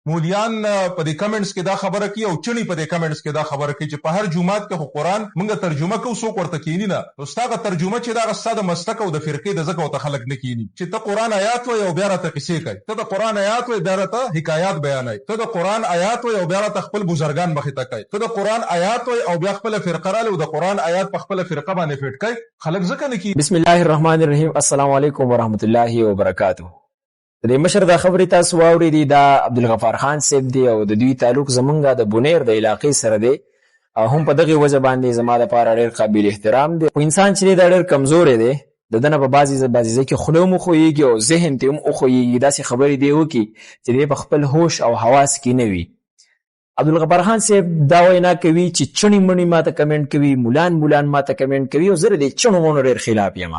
مولیان په دې کمنټس کې دا خبره کوي او چني په دې کمنټس کې دا خبره کوي چې په هر جمعات کې خو قرآن موږ ترجمه کوو، څوک ورته کینی نه. نو ستاسو ترجمه چې دا ستاسو مسلک او د فرقې د ځکه او ته خلک نه کینی چې ته قرآن آیات وای او بیا راته قصې کوي، ته د قرآن آیات وای بیا راته حکایات بیانوي، ته د قرآن آیات وای او بیا راته خپل بزرګان مخې ته کوي، ته د قرآن آیات وای او بیا خپل فرقه رااله او د قرآن آیات په خپل فرقه باندې فټ کوي، خلک ځکه نه کینی. بسم الله الرحمن الرحیم. السلام علیکم ورحمت الله وبرکاته. د مشر دا خبرې تاسو واورېدې، دا عبدالغفار خان صاحب دی او د دوی تعلق زمونږ د بونیر د علاقې سره دی. هم په دغه وجه باندې زما لپاره ډېر قابل احترام دی. خو انسان چې دی دا ډېر کمزوری دی، د ده نه په بعضې ځای کې خوله هم وښویېږي او ذهن ته هم وښویېږي، داسې خبرې دی وکړي چې دی په خپل هوش او حواس کې نه وي. عبدالغفار خان صاحب دا وینا کوي چې چڼې مڼې ماته کمنټ کوي، مولان ماته کمنټ کوي او زه د چڼو مڼو ډېر خلاف یم.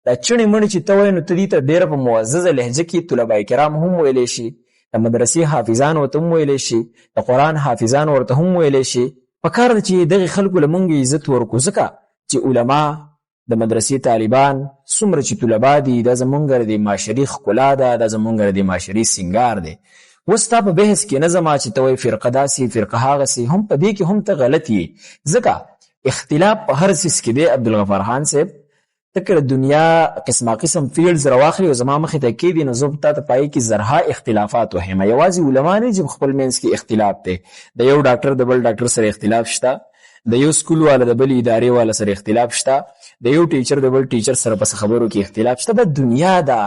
دا چڼې مڼې چې ته وایې نو ته دې ته ډېره په معززه لهجه کې طلبه کرام هم ویلی شي، د مدرسې حافظان ورته هم ویلی شي، د قرآن حافظان ورته هم ویلی شي. پکار ده چې دغې خلکو له مونږ عزت ورکړو، ځکه چې علما د مدرسې طالبان څومره چې طلبا دي دا زمونږ د معاشري ښکلا ده، دا زمونږ د معاشري سینګار دی. اوس ستا په بحث کې نه ځما چې ته وایې فرقه داسې فرقه هغسې، هم په دې کې هم ته غلط یې، ځکه اختلاف په هر څیز کې دی. عبدالغفار خان صاحب ته که دنیا قسم فیلډز راواخلي او زما مخې ته کېدي نو زه تا ته پای کې زرها اختلافات وهم. یوازې علما نه چې خپل منځ کې اختلاف دی، د یو ډاکټر د بل ډاکټر سره اختلاف شته، د یو سکول والا د بل ادارې والا سره اختلاف شته، د یو ټیچر د بل ټیچر سره په خبرو کې اختلاف شته. بس دنیا ده،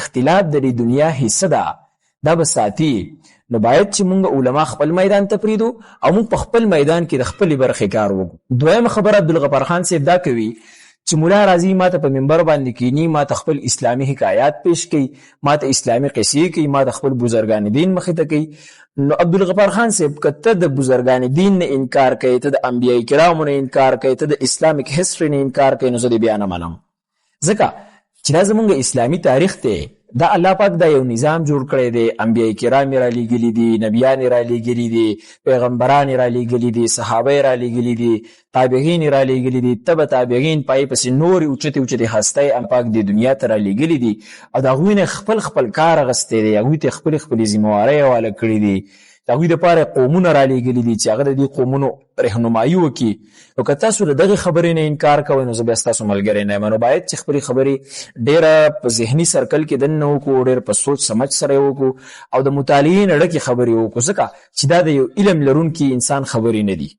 اختلاف د دې دنیا حصه ده، دا به ساتي. نو باید چې مونږ علما خپل میدان ته پریدو او مونږ په خپل میدان کې د خپلې برخې کار وکړو. دویمه خبره عبدالغفار خان صاحب دا کوي چې مولا راځي ما ته په منبر باندې کینی، ما ته خپل اسلامي حکایات پیش کوي، ما ته اسلامي قصې کوي، ما ته خپل بزرګان دین مخې ته کوي. نو عبدالغفار خان صاحب که ته د بزرګان دین نه انکار کوي، ته د انبیاء کرامو نه انکار کوي، ته د اسلامیک هسټري نه انکار کوي، نو زه دې بیا نه منم، ځکه چې دا زمونږ اسلامي تاریخ دی. دا الله پاک دا یو نظام جوړ کړی دی، انبیاء کرام را لیږلي دي، نبیان را لیږلي دي، پیغمبران را لیږلي دي، صحابه را لیږلي دي، تابعین را لیږلي دي، تبع تابعین پای پسې نورې اوچتې هستۍ الله پاک د دنیا ته را لیږلي دي او د هغوی نه خپل کار اخیستی دی، هغوی ته خپلې ذمهوارۍ حواله کړي دي، د هغوی دپاره قومونه را لیږلي دي چې هغه د دې قومونو رهنمایي وکړي. نو که تاسو د دغې خبرې نه انکار کوئ نو زه بیا ستاسو ملګری نه یم. نو باید چې خپلې خبرې ډېره په ذهني سرکل کې دننه وکړو، ډېر په سوچ سمج سره یې وکړو او د مطالعې نه ډکې خبرې وکړو، ځکه چې دا د یو علم لرونکي انسان خبرې نه دي.